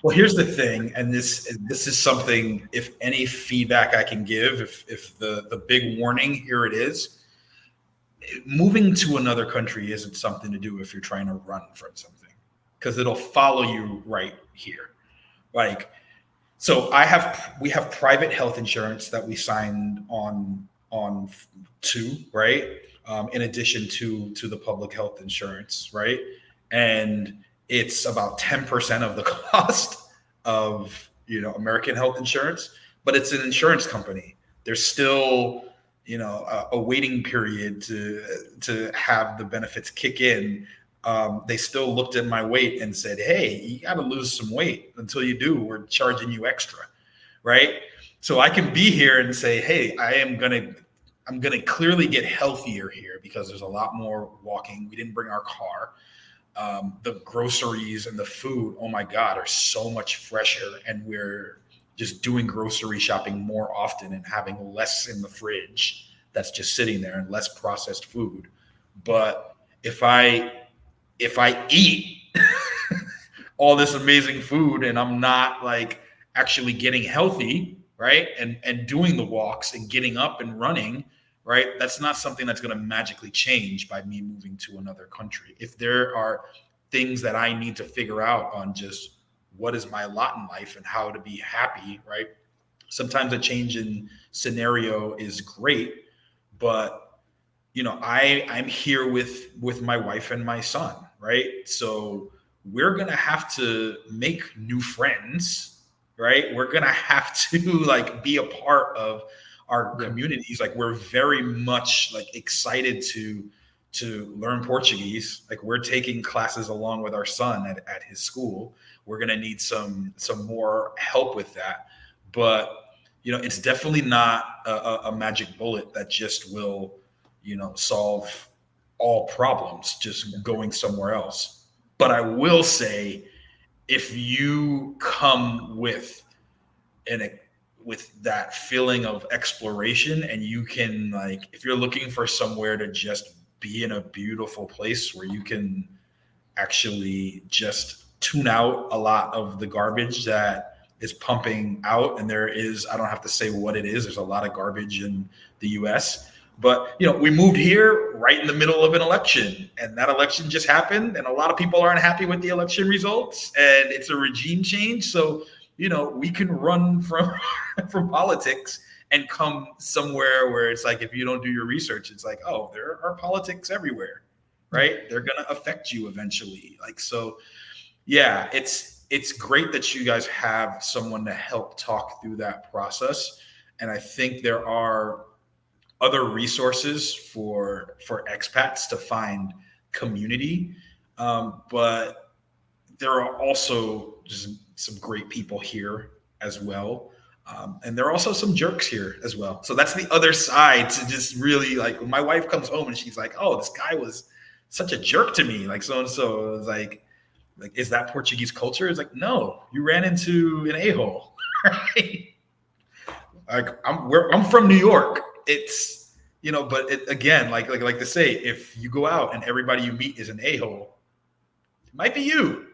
Well, here's the thing, and this is something. If any feedback I can give, if the big warning, here it is. Moving to another country isn't something to do if you're trying to run from something, because it'll follow you right here. Like, so we have private health insurance that we signed on to, right? In addition to the public health insurance, right? And it's about 10% of the cost of American health insurance, but it's an insurance company. There's still a waiting period to have the benefits kick in. They still looked at my weight and said, "Hey, you got to lose some weight. Until you do, we're charging you extra," right? So I can be here and say, "Hey, I'm gonna clearly get healthier here because there's a lot more walking. We didn't bring our car. The groceries and the food, oh my God, are so much fresher, and we're just doing grocery shopping more often and having less in the fridge that's just sitting there and less processed food. But if I eat all this amazing food and I'm not like actually getting healthy, right? And doing the walks and getting up and running, right? That's not something that's going to magically change by me moving to another country. If there are things that I need to figure out on just what is my lot in life and how to be happy, right? Sometimes a change in scenario is great, but I'm here with my wife and my son, right? So we're gonna have to make new friends, right? We're gonna have to like be a part of our communities. Like, we're very much like excited to learn Portuguese. Like, we're taking classes along with our son at his school. We're going to need some more help with that. But, it's definitely not a magic bullet that just will, solve all problems just going somewhere else. But I will say, if you come with that feeling of exploration, and you can, like, if you're looking for somewhere to just be in a beautiful place where you can actually just tune out a lot of the garbage that is pumping out. And I don't have to say what it is. There's a lot of garbage in the US, but we moved here right in the middle of an election, and that election just happened, and a lot of people aren't happy with the election results, and it's a regime change. So, we can run from politics and come somewhere where it's like, if you don't do your research, it's like, oh, there are politics everywhere, right? They're going to affect you eventually. Like, so yeah, it's great that you guys have someone to help talk through that process. And I think there are other resources for expats to find community. But there are also just some great people here as well. And there are also some jerks here as well. So that's the other side to just really, like, when my wife comes home and she's like, "Oh, this guy was such a jerk to me, like so-and-so." It's like, is that Portuguese culture? It's like, no, you ran into an a-hole, right? Like, I'm from New York. It's, but again, like to say, if you go out and everybody you meet is an a-hole, it might be you,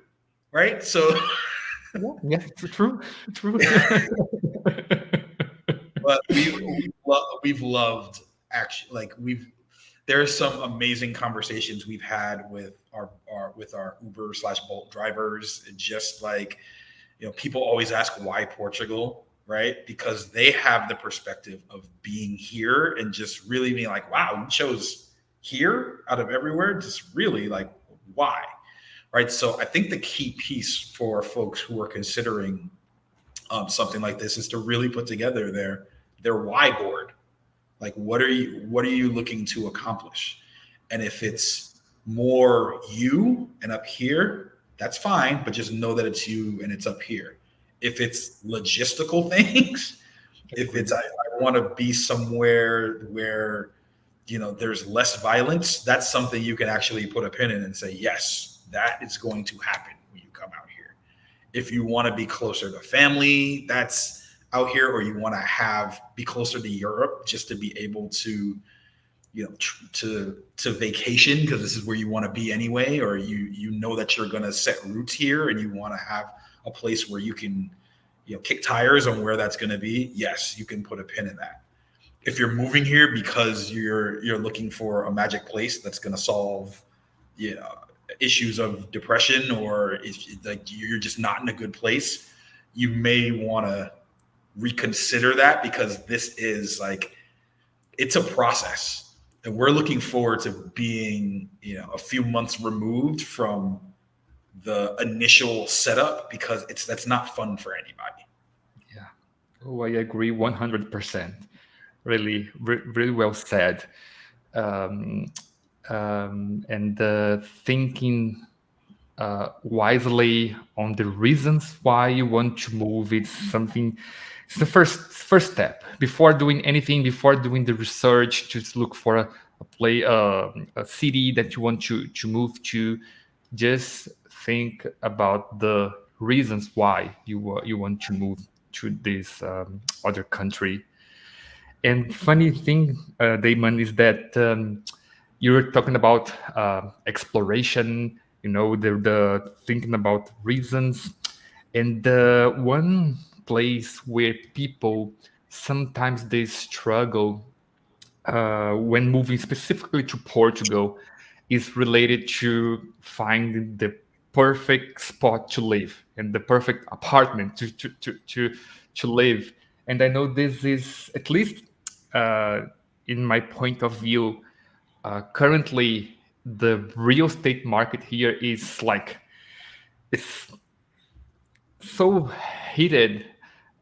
right? So yeah, true. But we've loved, actually, like, there's some amazing conversations we've had with our Uber/Bolt drivers. And just like, people always ask why Portugal, right? Because they have the perspective of being here and just really being like, wow, you chose here out of everywhere. Just really like, why? Right. So I think the key piece for folks who are considering something like this is to really put together their why board. Like, what are you looking to accomplish? And if it's more you and up here, that's fine, but just know that it's you and it's up here. If it's logistical things, if it's I want to be somewhere where there's less violence, that's something you can actually put a pin in and say, yes, that is going to happen when you come out here. If you want to be closer to family, that's out here, or you want to be closer to Europe just to be able to, to vacation, because this is where you want to be anyway, or you know that you're going to set roots here and you want to have a place where you can, kick tires on where that's going to be, yes, you can put a pin in that. If you're moving here because you're looking for a magic place that's going to solve, issues of depression, or if like you're just not in a good place, you may want to reconsider that, because this is like, it's a process, and we're looking forward to being, a few months removed from the initial setup, because that's not fun for anybody. Yeah. Oh, I agree 100%. Really, really well said. Um, and thinking wisely on the reasons why you want to move, it's the first step. Before doing anything, before doing the research, just look for a city that you want to move to. Just think about the reasons why you want to move to this other country. And funny thing, Damon, is that you're talking about exploration, the thinking about reasons. And the one place where people sometimes they struggle when moving specifically to Portugal is related to finding the perfect spot to live and the perfect apartment to live. And I know this is, at least uh, in my point of view, currently the real estate market here is like, it's so heated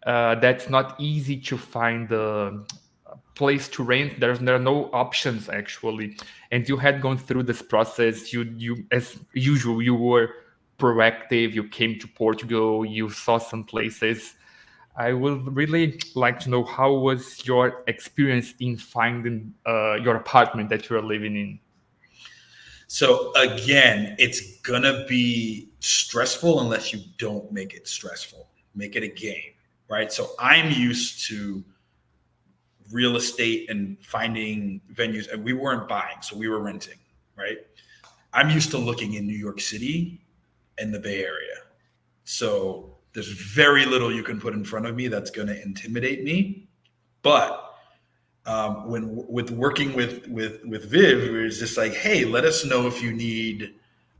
that it's not easy to find the place to rent. There are no options actually. And you had gone through this process. You as usual, you were proactive. You came to Portugal. You saw some places. I would really like to know, how was your experience in finding your apartment that you're living in? So again, it's gonna be stressful unless you don't make it stressful. Make it a game, right? So I'm used to real estate and finding venues, and we weren't buying, so we were renting, right? I'm used to looking in New York City and the Bay Area. So there's very little you can put in front of me that's going to intimidate me. But when with working with Viv, it was just like, hey, let us know if you need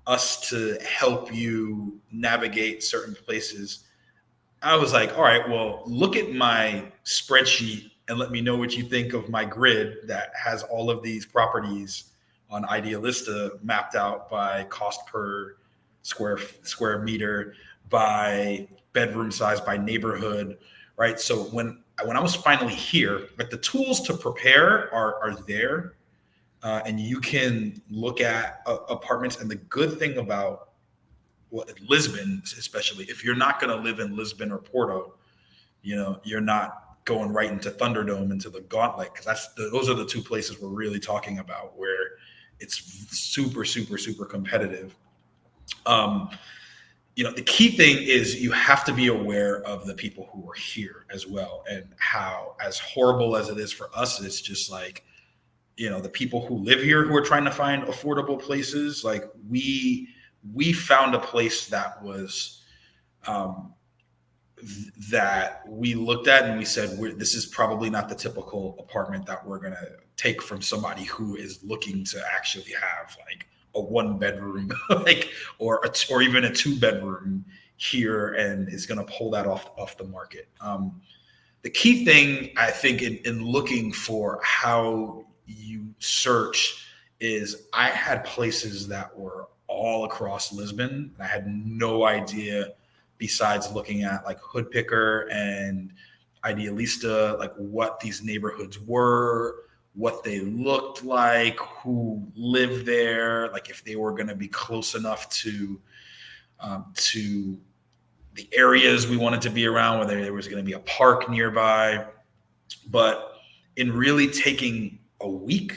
us to help you navigate certain places. I was like, all right, well, look at my spreadsheet and let me know what you think of my grid that has all of these properties on Idealista mapped out by cost per square meter, by bedroom size, by neighborhood, right? So when I was finally here, like, the tools to prepare are there, and you can look at apartments. And the good thing about, well, Lisbon, especially, if you're not going to live in Lisbon or Porto, you're not going right into Thunderdome, into the Gauntlet, because those are the two places we're really talking about where it's super, super, super competitive. The key thing is you have to be aware of the people who are here as well, and how, as horrible as it is for us, it's just like, the people who live here who are trying to find affordable places. Like, we found a place that was, that we looked at and we said, this is probably not the typical apartment that we're going to take from somebody who is looking to actually have like a 1-bedroom, like, or even a 2-bedroom here, and is going to pull that off the market. The key thing, I think, in looking for how you search is, I had places that were all across Lisbon. I had no idea, besides looking at like Hoodpicker and Idealista, like what these neighborhoods were, what they looked like, who lived there, like if they were going to be close enough to the areas we wanted to be around, whether there was going to be a park nearby. But in really taking a week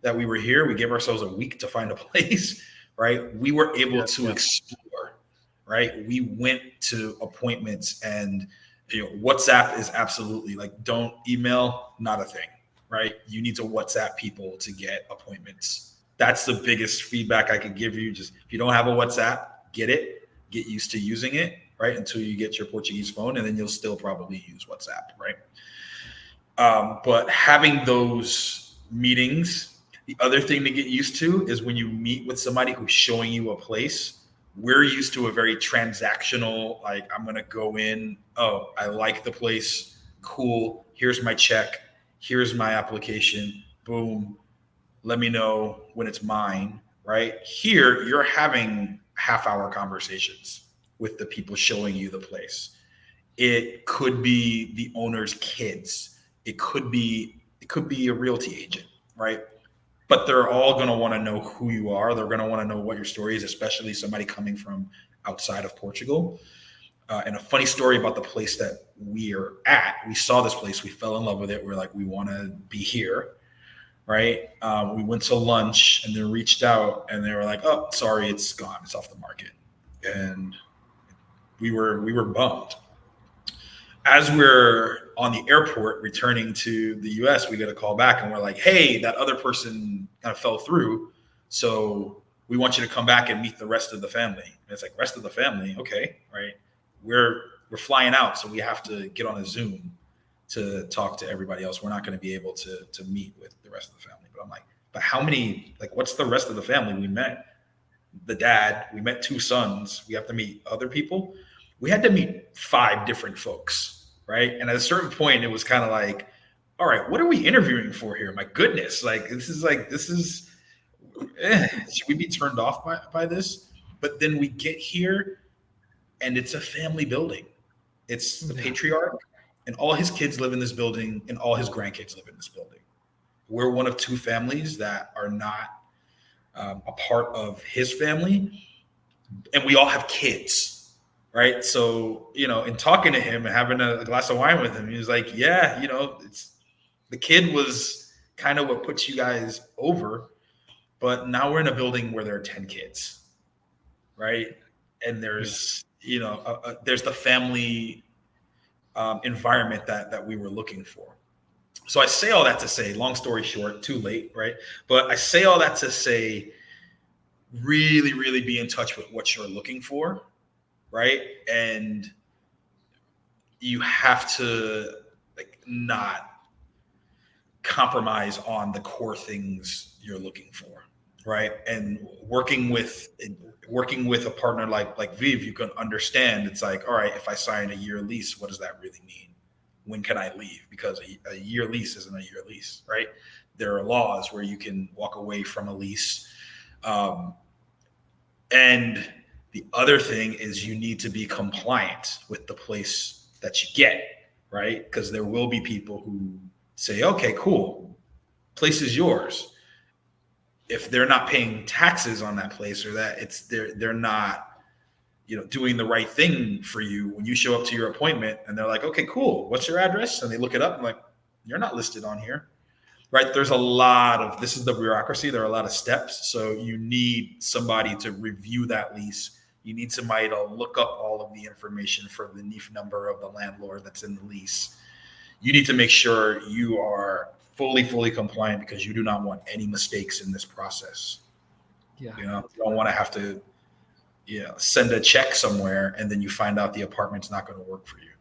that we were here, we gave ourselves a week to find a place, right? We were able to explore, right? We went to appointments, and WhatsApp is absolutely, like, don't email, not a thing, right? You need to WhatsApp people to get appointments. That's the biggest feedback I could give you. Just, if you don't have a WhatsApp, get used to using it. right? Until you get your Portuguese phone, and then you'll still probably use WhatsApp, right? But having those meetings, the other thing to get used to is when you meet with somebody who's showing you a place, we're used to a very transactional, like, I'm going to go in, oh, I like the place, cool, here's my check, here's my application, boom, let me know when it's mine, right? Here, you're having half-hour conversations with the people showing you the place. It could be the owner's kids. It could be a realty agent, right? But they're all going to want to know who you are. They're going to want to know what your story is, especially somebody coming from outside of Portugal. And a funny story about the place that we're at, we saw this place, we fell in love with it. We're like, we want to be here, right? We went to lunch and then reached out and they were like, oh, sorry, it's gone. It's off the market. And we were bummed. As we're on the airport returning to the US, we get a call back and we're like, hey, that other person kind of fell through. So we want you to come back and meet the rest of the family. And it's like, rest of the family? Okay, right. We're flying out, so we have to get on a Zoom to talk to everybody else. We're not going to be able to meet with the rest of the family. But I'm like, but how many, like, what's the rest of the family? We met the dad, we met 2 sons. We have to meet other people. We had to meet 5 different folks, right? And at a certain point, it was kind of like, all right, what are we interviewing for here? My goodness, should we be turned off by this? But then we get here and it's a family building. It's the patriarch and all his kids live in this building and all his grandkids live in this building. We're one of 2 families that are not a part of his family, and we all have kids. Right. So, in talking to him and having a glass of wine with him, he was like, yeah, it's the kid was kind of what puts you guys over. But now we're in a building where there are 10 kids. Right. And there's, there's the family environment that we were looking for. So I say all that to say, long story short, too late. Right. But I say all that to say, really, really be in touch with what you're looking for. Right. And you have to not compromise on the core things you're looking for. Right. And working with a partner like Viv, you can understand it's like, all right, if I sign a year lease, what does that really mean? When can I leave? Because a year lease isn't a year lease. Right. There are laws where you can walk away from a lease. And the other thing is you need to be compliant with the place that you get, right? Because there will be people who say, okay, cool, place is yours. If they're not paying taxes on that place or that they're not, doing the right thing for you when you show up to your appointment and they're like, okay, cool, what's your address? And they look it up and like, you're not listed on here. Right. There's this is the bureaucracy. There are a lot of steps. So you need somebody to review that lease. You need somebody to look up all of the information for the NIF number of the landlord that's in the lease. You need to make sure you are fully compliant because you do not want any mistakes in this process. Yeah. You don't want to have to send a check somewhere and then you find out the apartment's not going to work for you.